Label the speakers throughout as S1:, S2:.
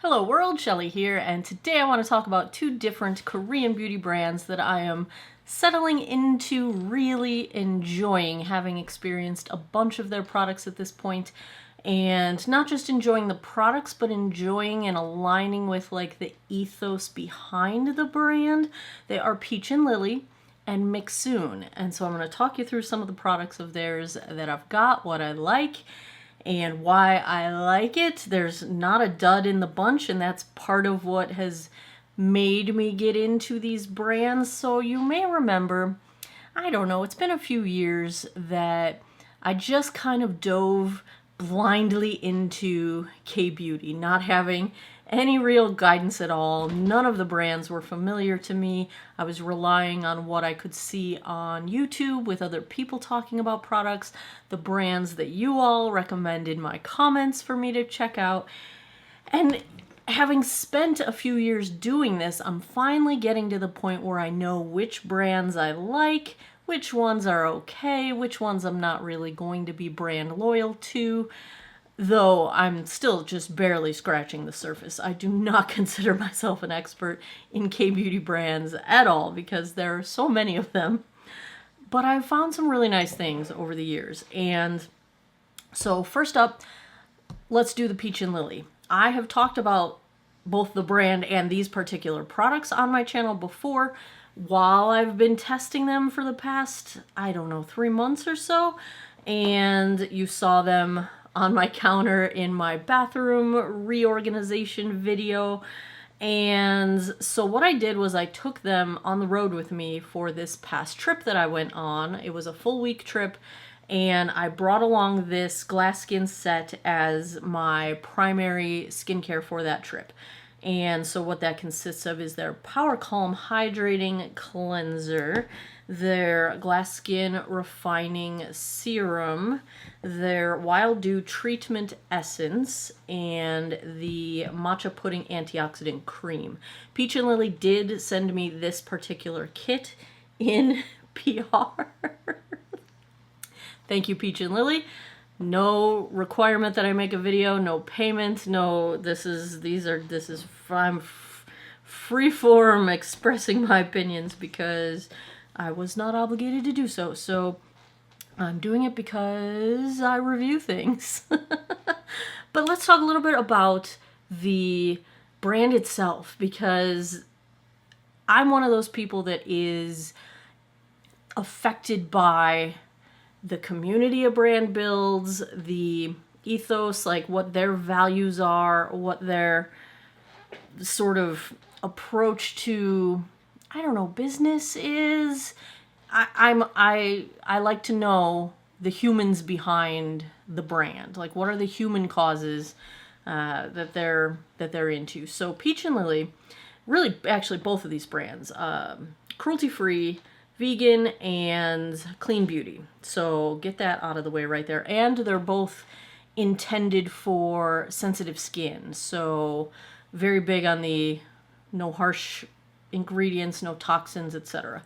S1: Hello world, Shelly here, and today I want to talk about two different Korean beauty brands that I am settling into really enjoying, having experienced a bunch of their products at this point, and not just enjoying the products, but enjoying and aligning with like the ethos behind the brand. They are Peach and Lily and Mixsoon, and so I'm going to talk you through some of the products of theirs that I've got, what I like, and why I like it. There's not a dud in the bunch, and that's part of what has made me get into these brands. So you may remember, I don't know, it's been a few years that I just kind of dove blindly into kbeauty, not having any real guidance at all. None of the brands were familiar to me. I was relying on what I could see on YouTube with other people talking about products, the brands that you all recommend in my comments for me to check out. And having spent a few years doing this, I'm finally getting to the point where I know which brands I like, which ones are okay, which ones I'm not really going to be brand loyal to. Though I'm still just barely scratching the surface. I do not consider myself an expert in kbeauty brands at all because there are so many of them. But I've found some really nice things over the years. And so first up, let's do the Peach and Lily. I have talked about both the brand and these particular products on my channel before while I've been testing them for the past, 3 months or so. And you saw them on my counter in my bathroom reorganization video. And so what I did was I took them on the road with me for this past trip that I went on. It was a full week trip, and I brought along this glass skin set as my primary skincare for that trip. And so what that consists of is their Power Calm Hydrating Cleanser, their Glass Skin Refining Serum, their Wild Dew Treatment Essence, and the Matcha Pudding Antioxidant Cream. Peach and Lily did send me this particular kit in PR. Thank you, Peach and Lily. No requirement that I make a video, no payment, no, I'm free form expressing my opinions because I was not obligated to do so. So I'm doing it because I review things. But let's talk a little bit about the brand itself, because I'm one of those people that is affected by the community a brand builds, the ethos, like what their values are, what their sort of approach to, business is. I like to know the humans behind the brand. Like, what are the human causes that they're into? So Peach and Lily, really, actually both of these brands, cruelty-free, vegan, and clean beauty. So get that out of the way right there. And they're both intended for sensitive skin. So very big on the no harsh ingredients, no toxins, etc.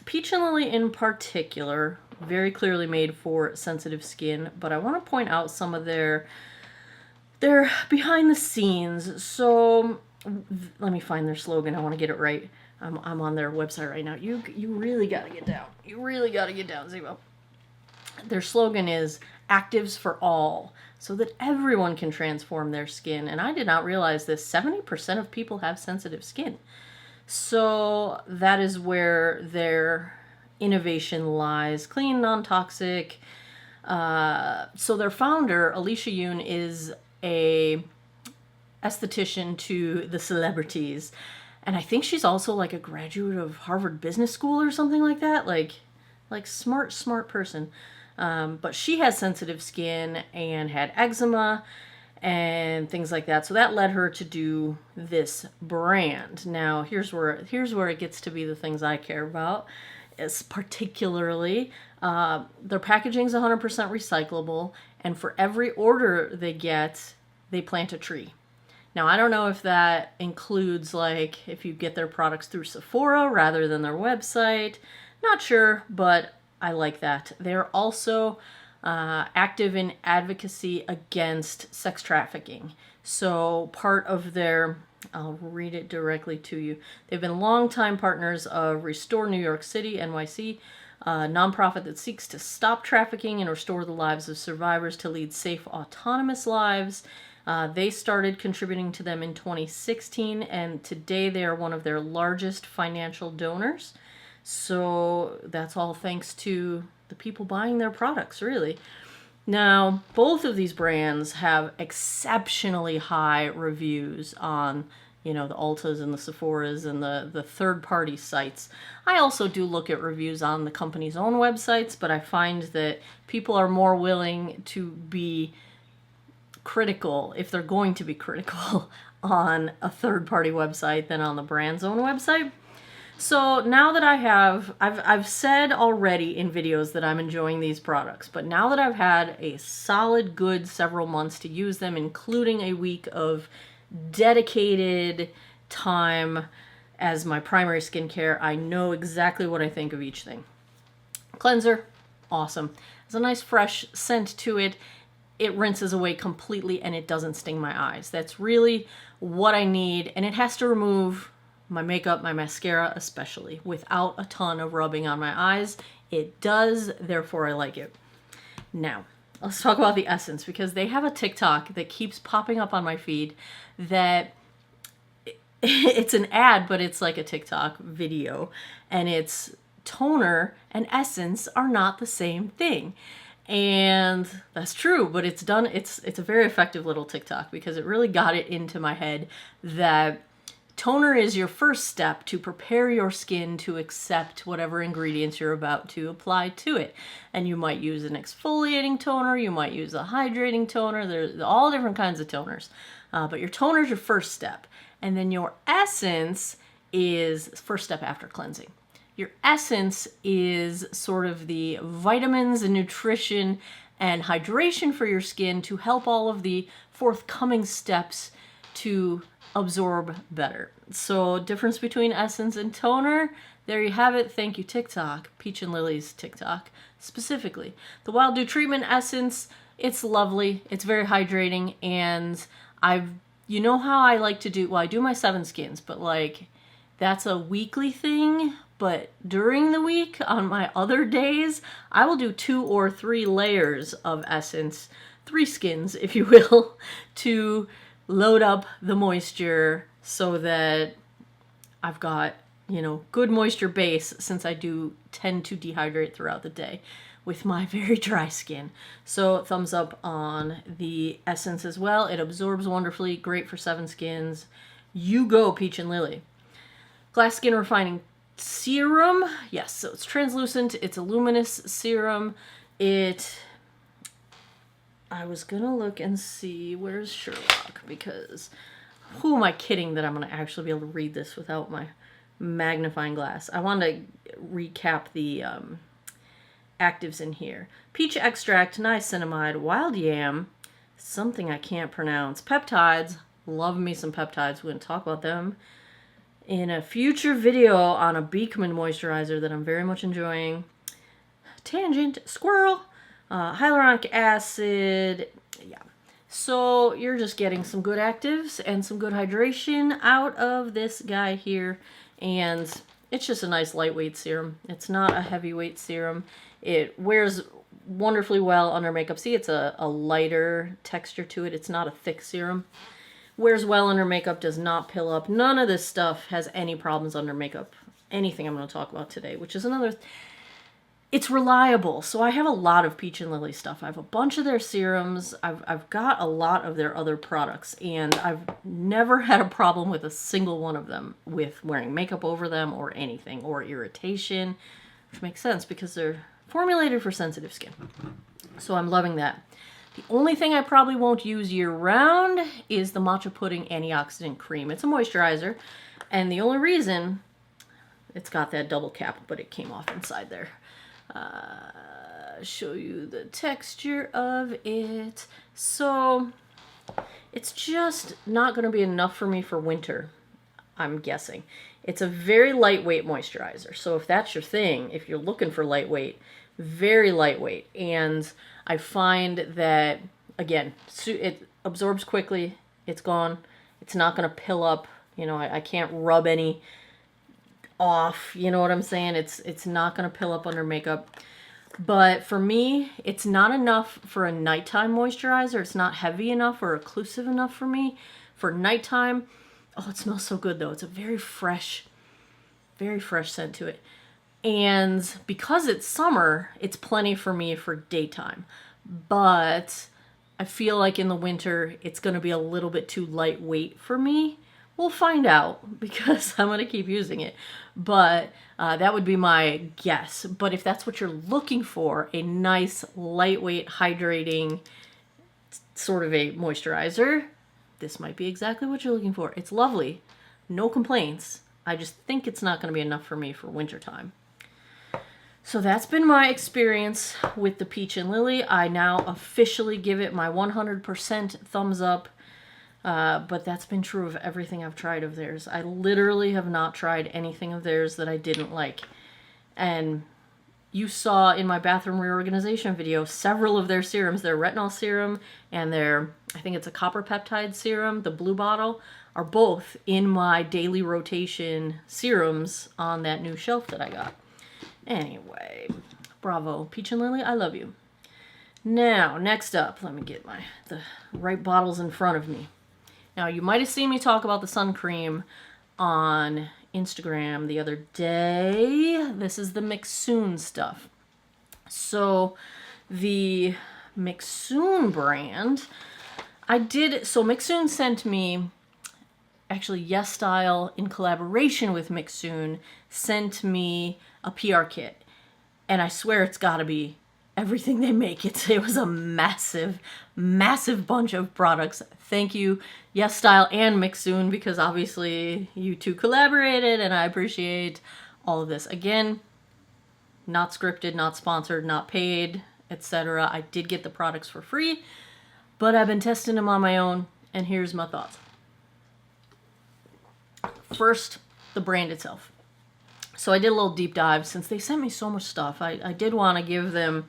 S1: Peach and Lily in particular, very clearly made for sensitive skin, but I want to point out some of their behind the scenes. So let me find their slogan. I want to get it right. I'm on their website right now. You really got to get down. You really got to get down, Ziva. Their slogan is actives for all, so that everyone can transform their skin. And I did not realize this. 70% of people have sensitive skin. So that is where their innovation lies. Clean, non-toxic. So their founder, Alicia Yoon, is a esthetician to the celebrities. And I think she's also like a graduate of Harvard Business School or something like that. Like smart person. But she has sensitive skin and had eczema and things like that. So that led her to do this brand. Now, here's where it gets to be the things I care about. Is particularly their packaging is 100% recyclable, and for every order they get, they plant a tree. Now, I don't know if that includes, like, if you get their products through Sephora rather than their website. Not sure, but I like that. They're also active in advocacy against sex trafficking. So part of their, I'll read it directly to you. They've been longtime partners of Restore New York City, NYC, a nonprofit that seeks to stop trafficking and restore the lives of survivors to lead safe, autonomous lives. They started contributing to them in 2016, and today they are one of their largest financial donors. So that's all thanks to the people buying their products, really. Now, both of these brands have exceptionally high reviews on, you know, the Ultas and the Sephoras and the third-party sites. I also do look at reviews on the company's own websites, but I find that people are more willing to be critical, if they're going to be critical, on a third-party website than on the brand's own website. So now that I've said already in videos that I'm enjoying these products, but now that I've had a solid good several months to use them, including a week of dedicated time as my primary skincare, I know exactly what I think of each thing. Cleanser, awesome. There's a nice fresh scent to it. It rinses away completely and it doesn't sting my eyes. That's really what I need, and it has to remove my makeup, my mascara especially, without a ton of rubbing on my eyes. It does, therefore I like it. Now, let's talk about the Essence, because they have a TikTok that keeps popping up on my feed that it's an ad, but it's like a TikTok video, and it's toner and Essence are not the same thing. And that's true, but it's a very effective little TikTok, because it really got it into my head that toner is your first step to prepare your skin to accept whatever ingredients you're about to apply to it. And you might use an exfoliating toner, you might use a hydrating toner, there's all different kinds of toners. But your toner is your first step. And then your Essence is first step after cleansing. Your Essence is sort of the vitamins and nutrition and hydration for your skin to help all of the forthcoming steps to absorb better. So difference between Essence and toner, there you have it. Thank you, TikTok. Peach and Lily's TikTok specifically. The Wild Dew Treatment Essence, it's lovely. It's very hydrating, and you know how I like to do, well, I do my 7 skins, but like that's a weekly thing. But during the week, on my other days, I will do 2 or 3 layers of Essence, 3 skins, if you will, to load up the moisture so that I've got, you know, good moisture base, since I do tend to dehydrate throughout the day with my very dry skin. So thumbs up on the Essence as well. It absorbs wonderfully, great for 7 skins. You go, Peach and Lily. Glass Skin Refining Serum. Yes, so it's translucent. It's a luminous serum. I was gonna look and see, where's Sherlock, because who am I kidding that I'm gonna actually be able to read this without my magnifying glass. I want to recap the actives in here. Peach extract, niacinamide, wild yam, something I can't pronounce, peptides, love me some peptides, we're gonna talk about them in a future video on a Beekman moisturizer that I'm very much enjoying. Tangent, squirrel, hyaluronic acid, yeah. So you're just getting some good actives and some good hydration out of this guy here. And it's just a nice lightweight serum. It's not a heavyweight serum. It wears wonderfully well under makeup. See, it's a lighter texture to it. It's not a thick serum. Wears well under makeup, does not pill up. None of this stuff has any problems under makeup. Anything I'm going to talk about today, which is another... It's reliable. So I have a lot of Peach and Lily stuff. I have a bunch of their serums. I've got a lot of their other products, and I've never had a problem with a single one of them with wearing makeup over them or anything, or irritation, which makes sense because they're formulated for sensitive skin. So I'm loving that. The only thing I probably won't use year-round is the Matcha Pudding Antioxidant Cream. It's a moisturizer, and the only reason, it's got that double cap, but it came off inside there. Show you the texture of it. So it's just not going to be enough for me for winter, I'm guessing. It's a very lightweight moisturizer. So if that's your thing, if you're looking for lightweight, very lightweight. And I find that, again, it absorbs quickly. It's gone. It's not going to pill up. You know, I can't rub any off. You know what I'm saying? It's not going to pill up under makeup. But for me, it's not enough for a nighttime moisturizer. It's not heavy enough or occlusive enough for me for nighttime. Oh, it smells so good though. It's a very fresh scent to it. And because it's summer, it's plenty for me for daytime. But I feel like in the winter, it's going to be a little bit too lightweight for me. We'll find out because I'm going to keep using it. But that would be my guess. But if that's what you're looking for, a nice, lightweight, hydrating sort of a moisturizer, this might be exactly what you're looking for. It's lovely. No complaints. I just think it's not going to be enough for me for wintertime. So that's been my experience with the Peach and Lily. I now officially give it my 100% thumbs up. But that's been true of everything I've tried of theirs. I literally have not tried anything of theirs that I didn't like. And you saw in my bathroom reorganization video several of their serums, their retinol serum and their, I think it's a copper peptide serum, the blue bottle, are both in my daily rotation serums on that new shelf that I got. Anyway, bravo. Peach and Lily, I love you. Now, next up, let me get the right bottles in front of me. Now, you might have seen me talk about the sun cream on Instagram the other day. This is the Mixsoon stuff. So, the Mixsoon brand, so Mixsoon sent me, actually Yes Style in collaboration with Mixsoon sent me a PR kit. And I swear it's gotta be everything they make. It was a massive, massive bunch of products. Thank you, Yes Style and Mixsoon, because obviously you two collaborated and I appreciate all of this. Again, not scripted, not sponsored, not paid, etc. I did get the products for free, but I've been testing them on my own, and here's my thoughts. First, the brand itself. So I did a little deep dive since they sent me so much stuff. I did want to give them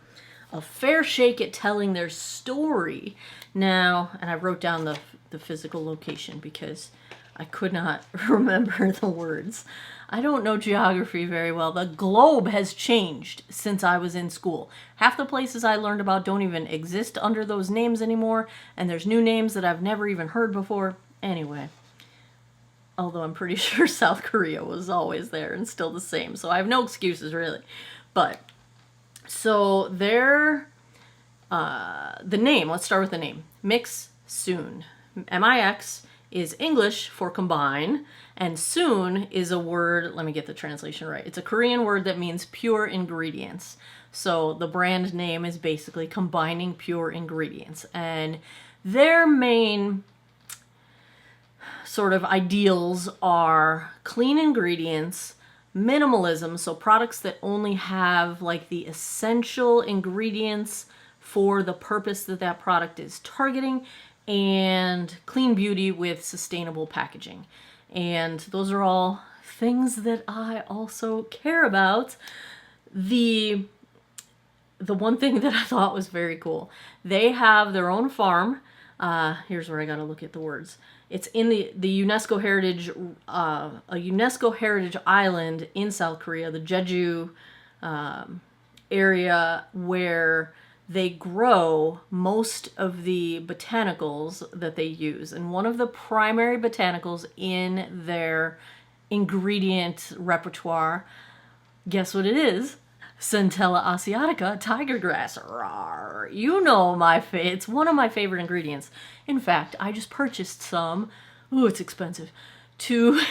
S1: a fair shake at telling their story. Now, and I wrote down the physical location because I could not remember the words. I don't know geography very well. The globe has changed since I was in school. Half the places I learned about don't even exist under those names anymore, and there's new names that I've never even heard before. Anyway. Although I'm pretty sure South Korea was always there and still the same. So I have no excuses, really. But, so the name, let's start with the name. Mixsoon. M-I-X is English for combine, and soon is a word, let me get the translation right. It's a Korean word that means pure ingredients. So the brand name is basically combining pure ingredients. And their main sort of ideals are clean ingredients, minimalism, so products that only have like the essential ingredients for the purpose that that product is targeting, and clean beauty with sustainable packaging. And those are all things that I also care about. The one thing that I thought was very cool, they have their own farm. Here's where I gotta look at the words. It's in the UNESCO heritage, a UNESCO heritage island in South Korea, the Jeju area, where they grow most of the botanicals that they use. And one of the primary botanicals in their ingredient repertoire, guess what it is? Centella asiatica, tiger grass. Rawr. You know it's one of my favorite ingredients. In fact, I just purchased some, ooh, it's expensive, to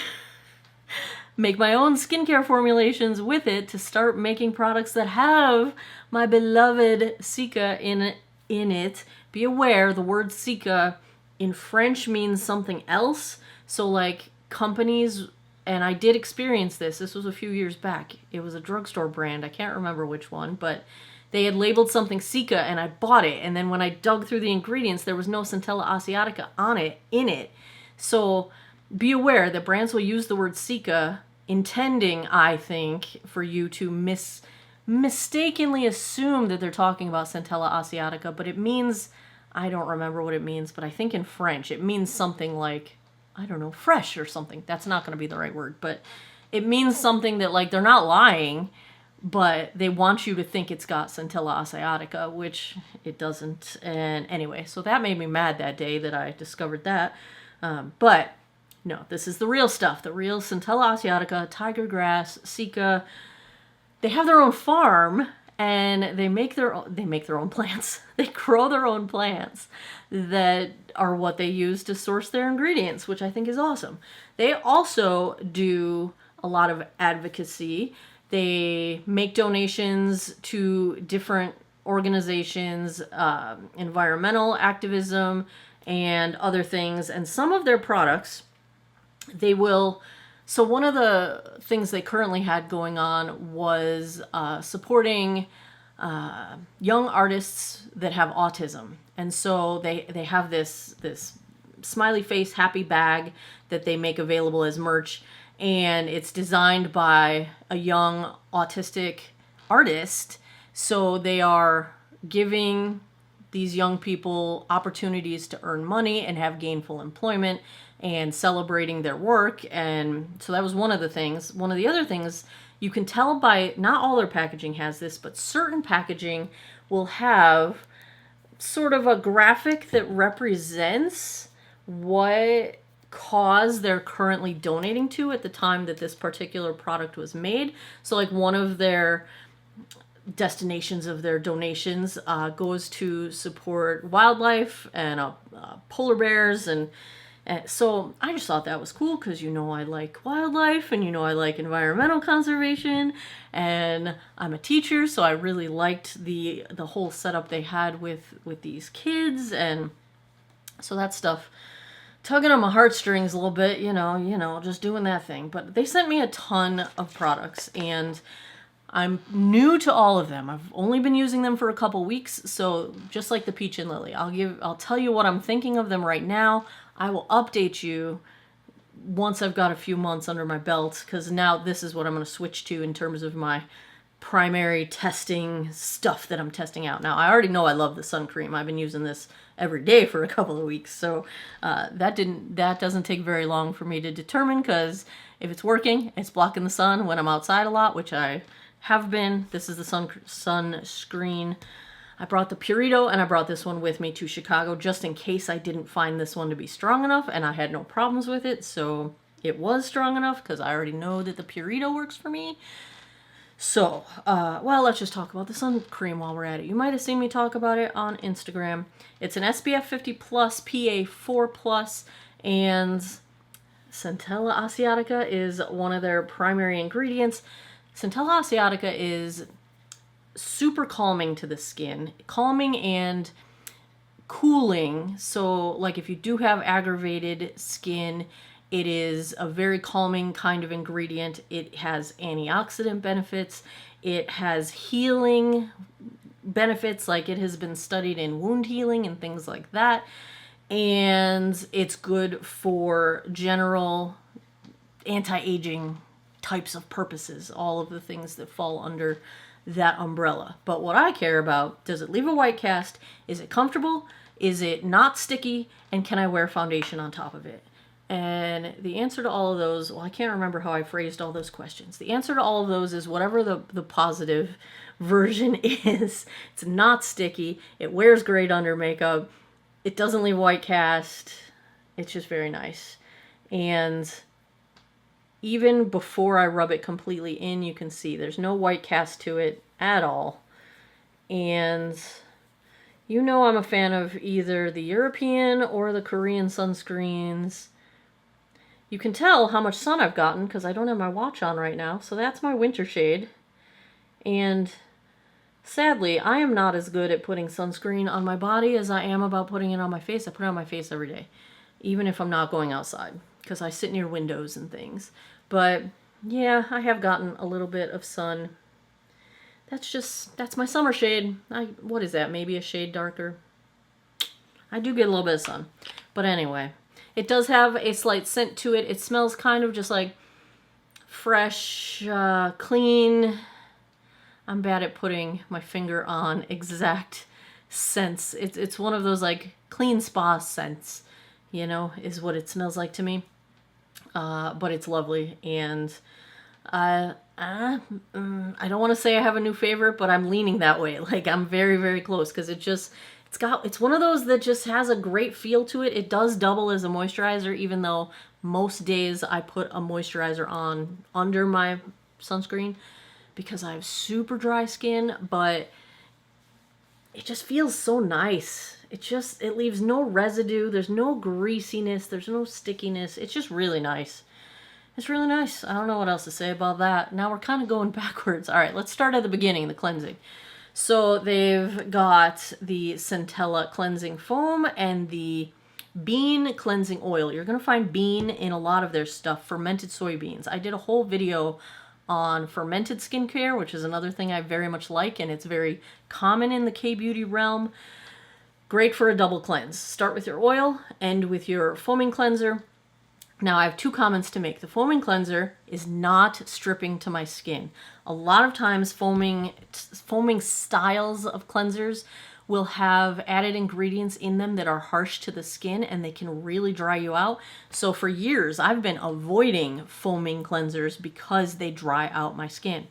S1: make my own skincare formulations with it to start making products that have my beloved cica in it. Be aware, the word cica in French means something else. So like companies, and I did experience this was a few years back. It was a drugstore brand. I can't remember which one, but they had labeled something cica and I bought it. And then when I dug through the ingredients, there was no Centella asiatica in it. So be aware that brands will use the word cica intending, I think, for you to mistakenly assume that they're talking about Centella asiatica, but it means, I don't remember what it means, but I think in French it means something like, I don't know, fresh or something. That's not going to be the right word, but it means something that, like, they're not lying, but they want you to think it's got Centella asiatica, which it doesn't. And anyway, so that made me mad that day that I discovered that. But no, this is the real stuff. The real Centella asiatica, tiger grass, Sika. They have their own farm, and they make their own plants. They grow their own plants that are what they use to source their ingredients, which I think is awesome. They also do a lot of advocacy. They make donations to different organizations, environmental activism, and other things. And some of their products, they will... So one of the things they currently had going on was supporting young artists that have autism. And so they have this smiley face happy bag that they make available as merch. And it's designed by a young autistic artist. So they are giving these young people opportunities to earn money and have gainful employment and celebrating their work. And so that was one of the things. One of the other things, you can tell by, not all their packaging has this, but certain packaging will have sort of a graphic that represents what cause they're currently donating to at the time that this particular product was made. So like one of their destinations of their donations goes to support wildlife and polar bears, and so I just thought that was cool because, you know, I like wildlife and, you know, I like environmental conservation, and I'm a teacher, so I really liked the whole setup they had with these kids. And so that stuff tugging on my heartstrings a little bit, you know, just doing that thing. But they sent me a ton of products, and I'm new to all of them. I've only been using them for a couple weeks, so just like the Peach and Lily, I'll tell you what I'm thinking of them right now. I will update you once I've got a few months under my belt, because now this is what I'm going to switch to in terms of my primary testing stuff that I'm testing out. Now, I already know I love the sun cream. I've been using this every day for a couple of weeks, so that doesn't take very long for me to determine, because if it's working, it's blocking the sun when I'm outside a lot, which I have been. This is the sunscreen. I brought the Purito, and I brought this one with me to Chicago just in case I didn't find this one to be strong enough, and I had no problems with it, so it was strong enough because I already know that the Purito works for me. So, well, let's just talk about the sun cream while we're at it. You might have seen me talk about it on Instagram. It's an SPF 50+, PA 4+, and Centella asiatica is one of their primary ingredients. Centella asiatica is super calming to the skin, calming and cooling. So like if you do have aggravated skin, it is a very calming kind of ingredient. It has antioxidant benefits. It has healing benefits, like it has been studied in wound healing and things like that. And it's good for general anti-aging types of purposes, all of the things that fall under that umbrella. But what I care about, does it leave a white cast? Is it comfortable? Is it not sticky? And can I wear foundation on top of it? And the answer to all of those, well, I can't remember how I phrased all those questions. The answer to all of those is whatever the positive version is. It's not sticky. It wears great under makeup. It doesn't leave a white cast. It's just very nice. And even before I rub it completely in, you can see there's no white cast to it at all. And you know I'm a fan of either the European or the Korean sunscreens. You can tell how much sun I've gotten because I don't have my watch on right now. So that's my winter shade. And sadly, I am not as good at putting sunscreen on my body as I am about putting it on my face. I put it on my face every day, even if I'm not going outside, because I sit near windows and things. But yeah, I have gotten a little bit of sun. That's my summer shade. What is that? Maybe a shade darker. I do get a little bit of sun. But anyway, it does have a slight scent to it. It smells kind of just like fresh, clean. I'm bad at putting my finger on exact scents. It's one of those like clean spa scents, you know, is what it smells like to me. But it's lovely, and I don't want to say I have a new favorite, but I'm leaning that way. Like I'm very, very close because it's one of those that just has a great feel to it. It does double as a moisturizer, even though most days I put a moisturizer on under my sunscreen because I have super dry skin, but it just feels so nice. It leaves no residue. There's no greasiness. There's no stickiness. It's just really nice. It's really nice. I don't know what else to say about that. Now we're kind of going backwards. All right, let's start at the beginning, the cleansing. So they've got the Centella cleansing foam and the bean cleansing oil. You're going to find bean in a lot of their stuff, fermented soybeans. I did a whole video on fermented skincare, which is another thing I very much like, and it's very common in the kbeauty realm. Great for a double cleanse. Start with your oil, end with your foaming cleanser. Now I have two comments to make. The foaming cleanser is not stripping to my skin. A lot of times foaming styles of cleansers will have added ingredients in them that are harsh to the skin and they can really dry you out. So for years I've been avoiding foaming cleansers because they dry out my skin.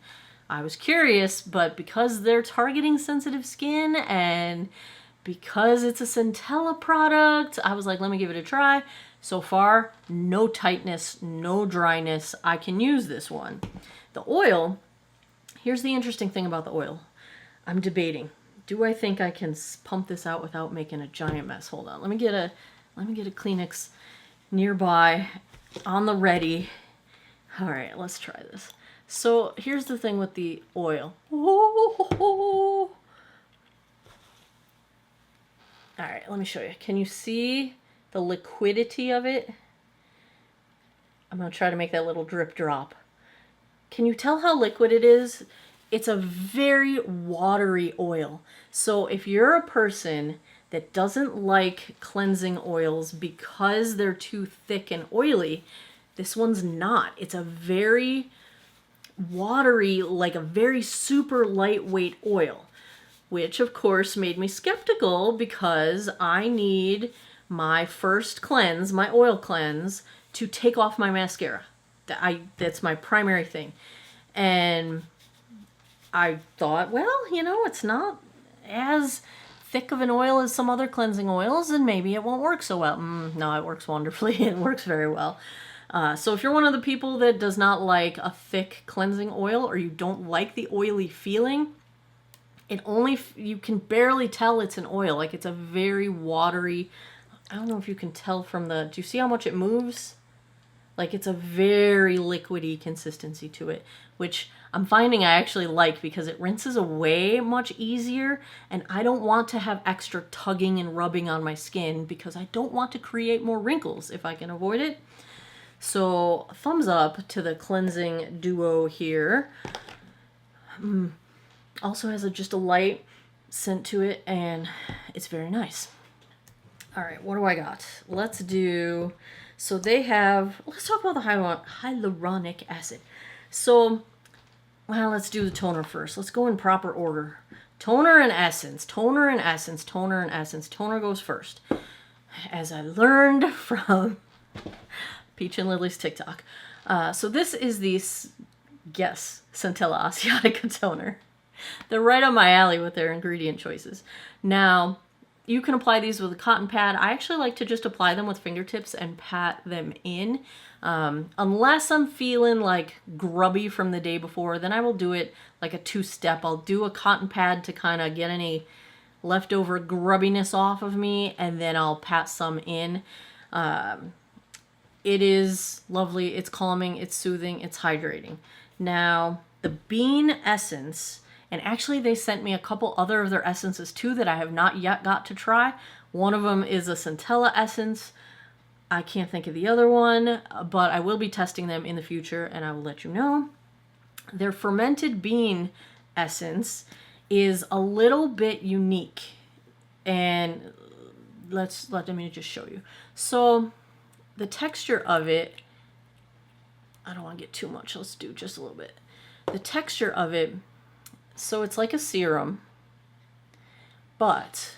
S1: I was curious, but because they're targeting sensitive skin and because it's a Centella product, I was like, let me give it a try. So far, no tightness, no dryness. I can use this one. The oil, here's the interesting thing about the oil. I'm debating. Do I think I can pump this out without making a giant mess? Hold on. Let me get a Kleenex nearby on the ready. All right, let's try this. So here's the thing with the oil. All right, let me show you. Can you see the liquidity of it? I'm going to try to make that little drip drop. Can you tell how liquid it is? It's a very watery oil. So if you're a person that doesn't like cleansing oils because they're too thick and oily, this one's not. It's a very watery, like a very super lightweight oil, which of course made me skeptical because I need my first cleanse, my oil cleanse, to take off my mascara. That's my primary thing. And I thought, well, you know, it's not as thick of an oil as some other cleansing oils, and maybe it won't work so well. No, it works wonderfully. It works very well. So if you're one of the people that does not like a thick cleansing oil, or you don't like the oily feeling, you can barely tell it's an oil. Like, it's a very watery, I don't know if you can tell from do you see how much it moves? Like, it's a very liquidy consistency to it, which I'm finding I actually like because it rinses away much easier, and I don't want to have extra tugging and rubbing on my skin because I don't want to create more wrinkles if I can avoid it. So thumbs up to the cleansing duo here. Also has just a light scent to it, and it's very nice. All right, what do I got? Let's talk about the hyaluronic acid. So, well, let's do the toner first. Let's go in proper order. Toner and essence, toner and essence, toner and essence. Toner goes first. As I learned from Peach and Lily's TikTok. So this is the Centella Asiatica toner. They're right on my alley with their ingredient choices. Now, you can apply these with a cotton pad. I actually like to just apply them with fingertips and pat them in. Unless I'm feeling like grubby from the day before, then I will do it like a two-step. I'll do a cotton pad to kind of get any leftover grubbiness off of me, and then I'll pat some in. It is lovely, it's calming, it's soothing, it's hydrating. Now, the bean essence, and actually they sent me a couple other of their essences too that I have not yet got to try. One of them is a Centella essence. I can't think of the other one, but I will be testing them in the future and I will let you know. Their fermented bean essence is a little bit unique, and let me just show you. So the texture of it, I don't want to get too much, let's do just a little bit. The texture of it So it's like a serum, but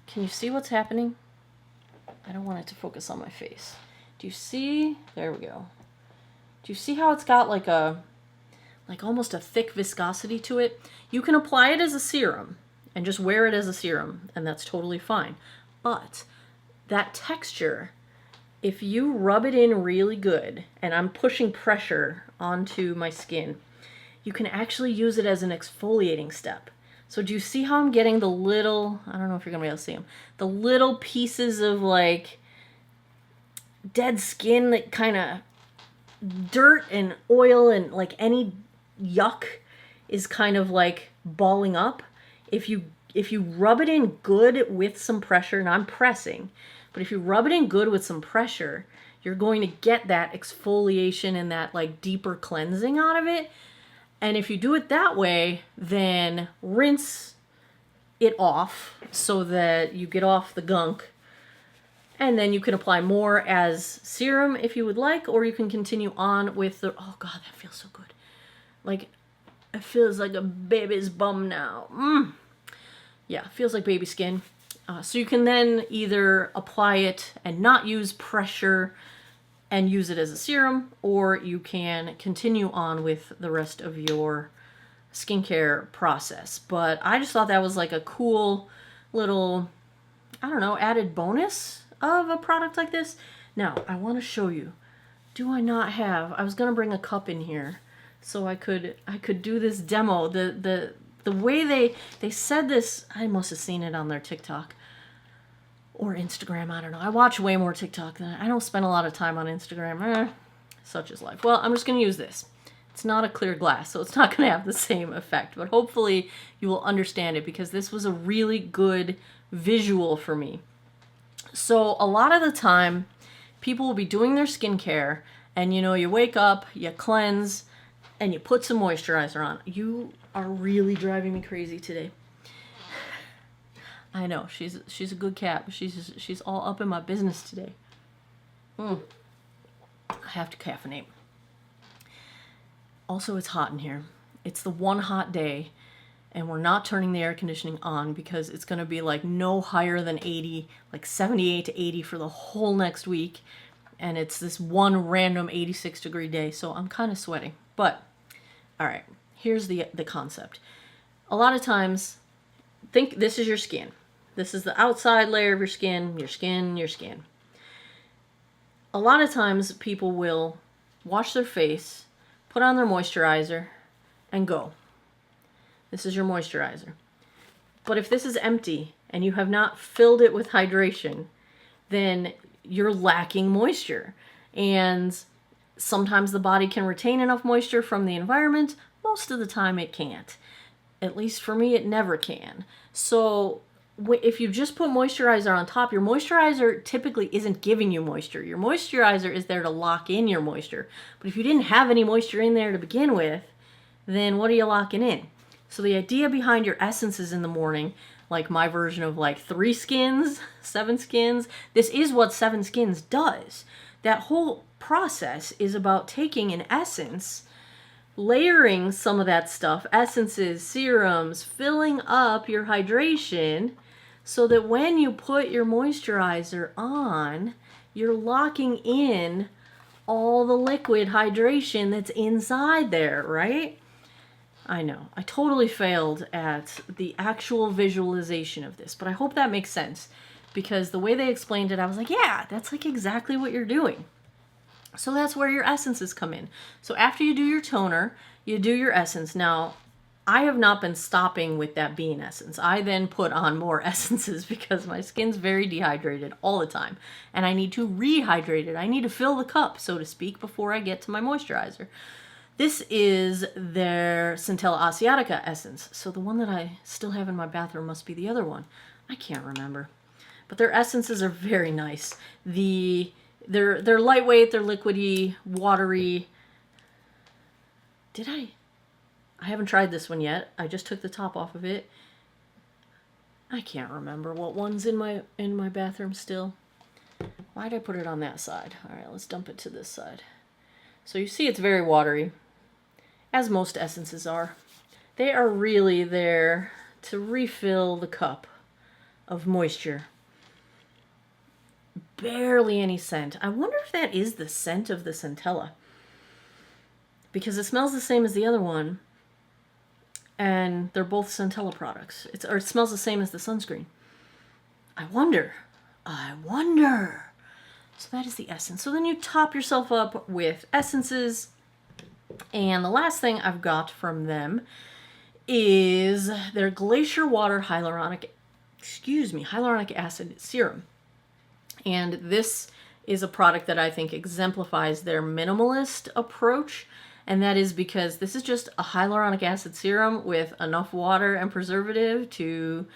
S1: can you see what's happening? I don't want it to focus on my face. Do you see? There we go. Do you see how it's got like almost a thick viscosity to it? You can apply it as a serum and just wear it as a serum, and that's totally fine. But that texture, if you rub it in really good, and I'm pushing pressure onto my skin, you can actually use it as an exfoliating step. So do you see how I'm getting the little, I don't know if you're gonna be able to see them, the little pieces of like dead skin, that kind of dirt and oil and like any yuck is kind of like balling up. If you rub it in good with some pressure, and I'm pressing, but if you rub it in good with some pressure, you're going to get that exfoliation and that like deeper cleansing out of it. And if you do it that way, then rinse it off so that you get off the gunk. And then you can apply more as serum if you would like, or you can continue on with the, oh God, that feels so good. Like, it feels like a baby's bum now. Yeah, feels like baby skin. So you can then either apply it and not use pressure and use it as a serum, or you can continue on with the rest of your skincare process. But I just thought that was like a cool little, I don't know, added bonus of a product like this. Now, I want to show you. Do I not have, I was going to bring a cup in here so I could do this demo. The way they said this, I must have seen it on their TikTok or Instagram, I don't know. I watch way more TikTok than I don't spend a lot of time on Instagram. Such is life. Well, I'm just going to use this. It's not a clear glass, so it's not going to have the same effect, but hopefully you will understand it, because this was a really good visual for me. So a lot of the time, people will be doing their skincare, and you know, you wake up, you cleanse, and you put some moisturizer on. You are really driving me crazy today. I know, she's a good cat, but she's all up in my business today. I have to caffeinate. Also, it's hot in here. It's the one hot day, and we're not turning the air conditioning on because it's going to be like no higher than 80, like 78 to 80 for the whole next week. And it's this one random 86-degree day, so I'm kind of sweating. But, all right, here's the concept. A lot of times, think this is your skin. This is the outside layer of your skin, your skin, your skin. A lot of times, people will wash their face, put on their moisturizer, and go. This is your moisturizer. But if this is empty and you have not filled it with hydration, then you're lacking moisture. And sometimes the body can retain enough moisture from the environment. Most of the time it can't. At least for me, it never can. So if you just put moisturizer on top, your moisturizer typically isn't giving you moisture. Your moisturizer is there to lock in your moisture. But if you didn't have any moisture in there to begin with, then what are you locking in? So the idea behind your essences in the morning, like my version of like 3 skins, 7 skins, this is what 7 skins does. That whole process is about taking an essence, layering some of that stuff, essences, serums, filling up your hydration, so that when you put your moisturizer on, you're locking in all the liquid hydration that's inside there, right? I know, I totally failed at the actual visualization of this, but I hope that makes sense, because the way they explained it, I was like, yeah, that's like exactly what you're doing. So that's where your essences come in. So after you do your toner, you do your essence. Now, I have not been stopping with that bean essence. I then put on more essences because my skin's very dehydrated all the time. And I need to rehydrate it. I need to fill the cup, so to speak, before I get to my moisturizer. This is their Centella Asiatica essence. So the one that I still have in my bathroom must be the other one. I can't remember. But their essences are very nice. They're lightweight, they're liquidy, watery. I haven't tried this one yet. I just took the top off of it. I can't remember what one's in my bathroom still. Why'd I put it on that side? All right, let's dump it to this side. So you see it's very watery, as most essences are. They are really there to refill the cup of moisture. Barely any scent. I wonder if that is the scent of the centella, because it smells the same as the other one, and they're both centella products. Or it smells the same as the sunscreen. I wonder. So that is the essence. So then you top yourself up with essences, and the last thing I've got from them is their Glacier Water hyaluronic acid serum. And this is a product that I think exemplifies their minimalist approach. And that is because this is just a hyaluronic acid serum with enough water and preservative to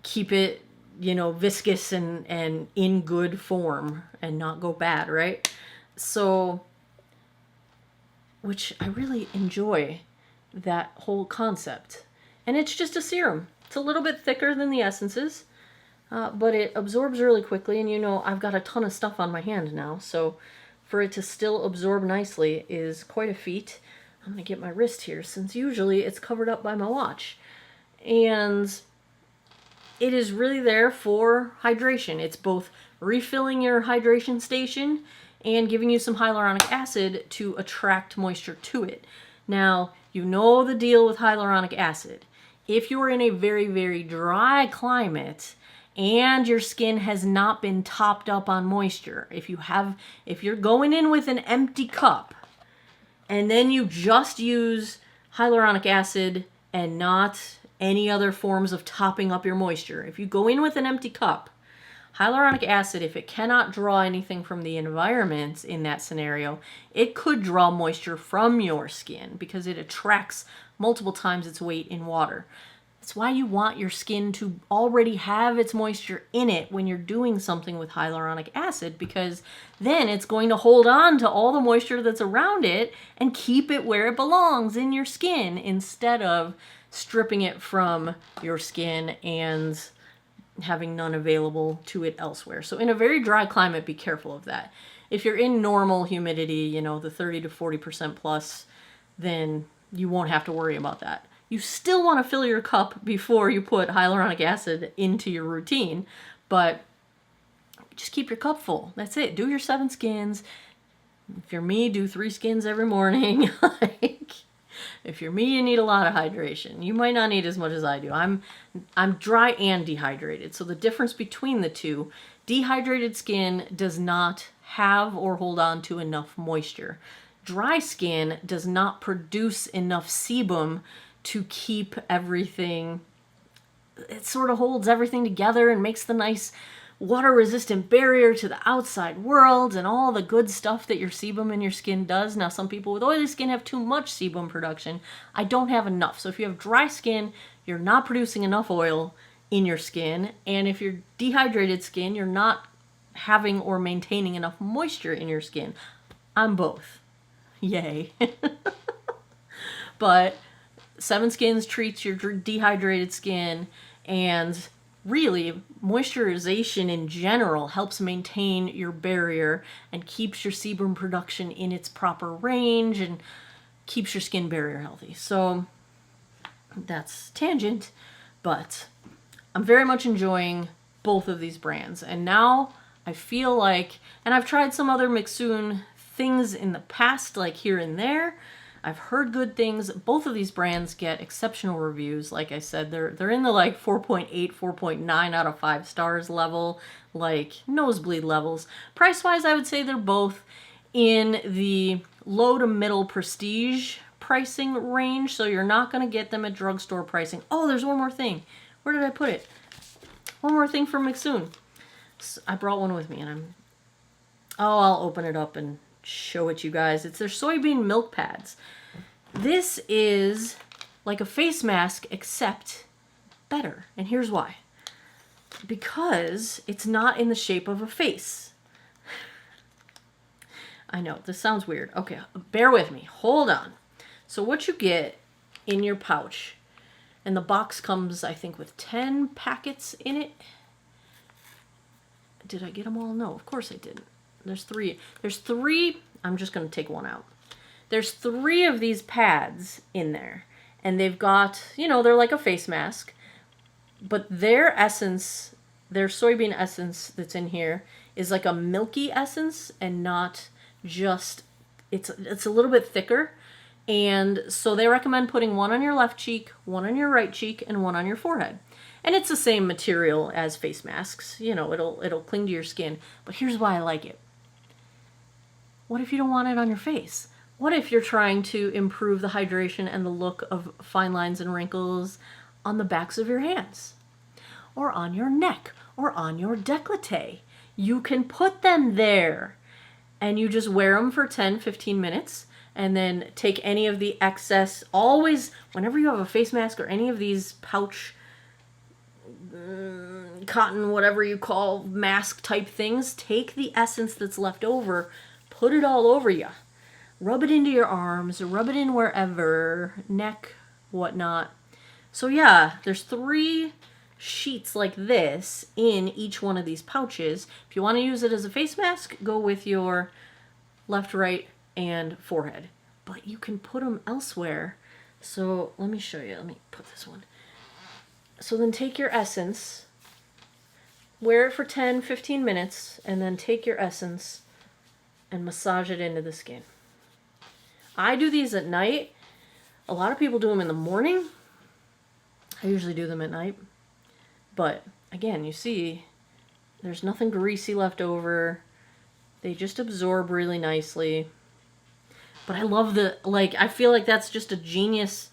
S1: keep it, you know, viscous and in good form and not go bad, right? So, which I really enjoy that whole concept. And it's just a serum. It's a little bit thicker than the essences, but it absorbs really quickly. And you know, I've got a ton of stuff on my hand now, so for it to still absorb nicely is quite a feat. I'm going to get my wrist here, since usually it's covered up by my watch. And it is really there for hydration. It's both refilling your hydration station and giving you some hyaluronic acid to attract moisture to it. Now, you know the deal with hyaluronic acid. If you're in a very, very dry climate and your skin has not been topped up on moisture, if you're going in with an empty cup and then you just use hyaluronic acid and not any other forms of topping up your moisture, if you go in with an empty cup, hyaluronic acid, if it cannot draw anything from the environment in that scenario, it could draw moisture from your skin because it attracts multiple times its weight in water. That's why you want your skin to already have its moisture in it when you're doing something with hyaluronic acid, because then it's going to hold on to all the moisture that's around it and keep it where it belongs, in your skin, instead of stripping it from your skin and having none available to it elsewhere. So in a very dry climate, be careful of that. If you're in normal humidity, you know, the 30 to 40% plus, then you won't have to worry about that. You still want to fill your cup before you put hyaluronic acid into your routine, but just keep your cup full. That's it. Do your 7 skins. If you're me, do 3 skins every morning. If you're me, you need a lot of hydration. You might not need as much as I do. I'm dry and dehydrated. So the difference between the two, dehydrated skin does not have or hold on to enough moisture. Dry skin does not produce enough sebum to keep everything, it sort of holds everything together and makes the nice water-resistant barrier to the outside world and all the good stuff that your sebum in your skin does. Now, some people with oily skin have too much sebum production. I don't have enough. So if you have dry skin, you're not producing enough oil in your skin. And if you're dehydrated skin, you're not having or maintaining enough moisture in your skin. I'm both. Yay. But 7 Skins treats your dehydrated skin, and really, moisturization in general helps maintain your barrier and keeps your sebum production in its proper range and keeps your skin barrier healthy. So that's tangent, but I'm very much enjoying both of these brands. And now I feel like, and I've tried some other Mixsoon things in the past, like here and there. I've heard good things. Both of these brands get exceptional reviews. Like I said, they're in the like 4.8, 4.9 out of 5 stars level, like nosebleed levels. Price-wise, I would say they're both in the low to middle prestige pricing range, so you're not going to get them at drugstore pricing. Oh, there's one more thing. Where did I put it? One more thing from Mixsoon. So I brought one with me, and I'll open it up and show it you guys. It's their soybean milk pads. This is like a face mask, except better. And here's why. Because it's not in the shape of a face. I know, this sounds weird. Okay, bear with me. Hold on. So what you get in your pouch, and the box comes, I think, with 10 packets in it. Did I get them all? No, of course I didn't. There's 3. There's 3. I'm just going to take one out. There's 3 of these pads in there. and they've got, you know, they're like a face mask, but their essence, their soybean essence that's in here is like a milky essence and not just, it's a little bit thicker. And so they recommend putting one on your left cheek, one on your right cheek, and one on your forehead. And it's the same material as face masks. You know, it'll cling to your skin. But here's why I like it. What if you don't want it on your face? What if you're trying to improve the hydration and the look of fine lines and wrinkles on the backs of your hands? Or on your neck? Or on your décolleté? You can put them there. And you just wear them for 10, 15 minutes. And then take any of the excess. Always, whenever you have a face mask or any of these pouch, cotton, whatever you call, mask type things, take the essence that's left over, put it all over you. Rub it into your arms, rub it in wherever, neck, whatnot. So yeah, there's 3 sheets like this in each one of these pouches. If you want to use it as a face mask, go with your left, right, and forehead. But you can put them elsewhere. So let me show you. Let me put this one. So then take your essence, wear it for 10, 15 minutes, and then take your essence and massage it into the skin. I do these at night. A lot of people do them in the morning. I usually do them at night. But again, you see, there's nothing greasy left over. They just absorb really nicely. But I love I feel like that's just a genius.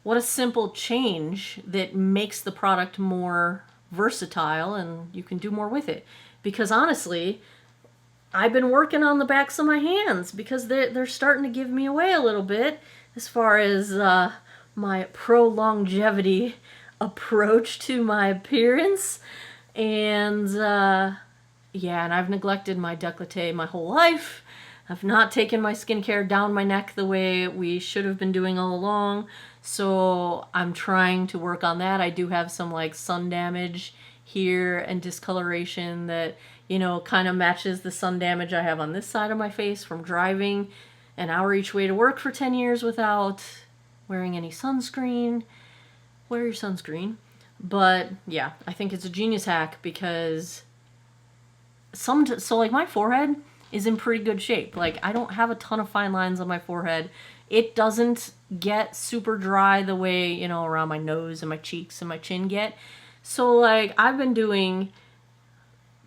S1: What a simple change that makes the product more versatile and you can do more with it. Because honestly, I've been working on the backs of my hands because they're starting to give me away a little bit as far as my pro-longevity approach to my appearance. And yeah, and I've neglected my décolleté my whole life. I've not taken my skincare down my neck the way we should have been doing all along. So I'm trying to work on that. I do have some like sun damage here and discoloration that, you know, kind of matches the sun damage I have on this side of my face from driving an hour each way to work for 10 years without wearing any sunscreen. Wear your sunscreen. But yeah, I think it's a genius hack because so like my forehead is in pretty good shape. Like I don't have a ton of fine lines on my forehead. It doesn't get super dry the way, you know, around my nose and my cheeks and my chin get. So like I've been doing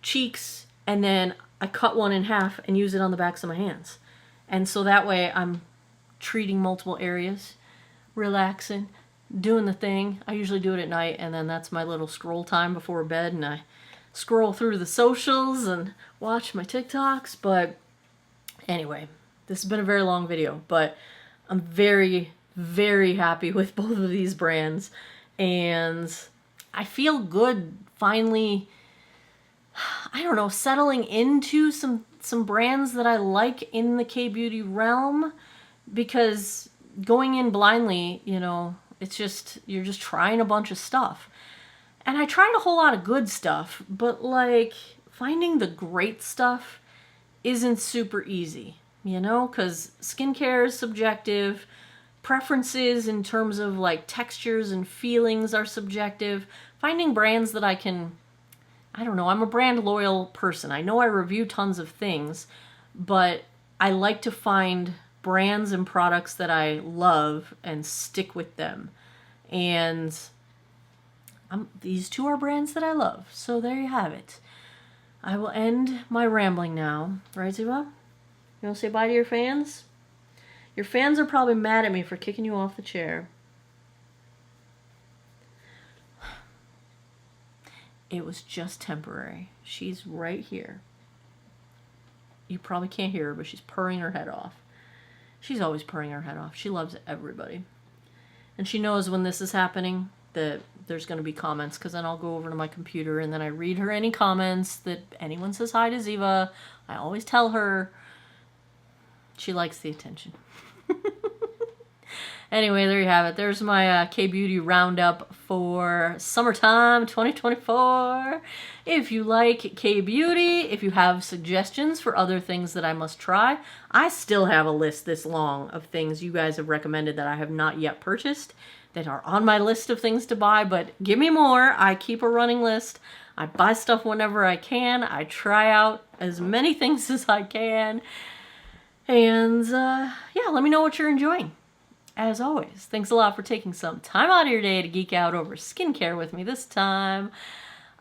S1: cheeks and then I cut one in half and use it on the backs of my hands. And so that way I'm treating multiple areas, relaxing, doing the thing. I usually do it at night and then that's my little scroll time before bed and I scroll through the socials and watch my TikToks. But anyway, this has been a very long video, but I'm very, very happy with both of these brands. And I feel good finally, I don't know, settling into some brands that I like in the K-beauty realm, because going in blindly, you know, it's just, you're just trying a bunch of stuff. And I tried a whole lot of good stuff, but like finding the great stuff isn't super easy, you know, because skincare is subjective. Preferences in terms of like textures and feelings are subjective. Finding brands that I don't know, I'm a brand loyal person. I know I review tons of things, but I like to find brands and products that I love and stick with them. And these two are brands that I love. So there you have it. I will end my rambling now. Right, Ziva? You want to say bye to your fans? Your fans are probably mad at me for kicking you off the chair. It was just temporary. She's right here. You probably can't hear her, but she's purring her head off. She's always purring her head off. She loves everybody. And she knows when this is happening that there's going to be comments, because then I'll go over to my computer and then I read her any comments that anyone says hi to Ziva. I always tell her. She likes the attention. Anyway, there you have it. There's my K-Beauty roundup for summertime 2024. If you like K-Beauty, if you have suggestions for other things that I must try, I still have a list this long of things you guys have recommended that I have not yet purchased that are on my list of things to buy, but give me more. I keep a running list. I buy stuff whenever I can. I try out as many things as I can. And yeah, let me know what you're enjoying. As always, thanks a lot for taking some time out of your day to geek out over skincare with me this time.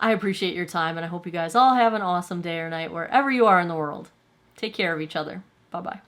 S1: I appreciate your time, and I hope you guys all have an awesome day or night wherever you are in the world. Take care of each other. Bye-bye.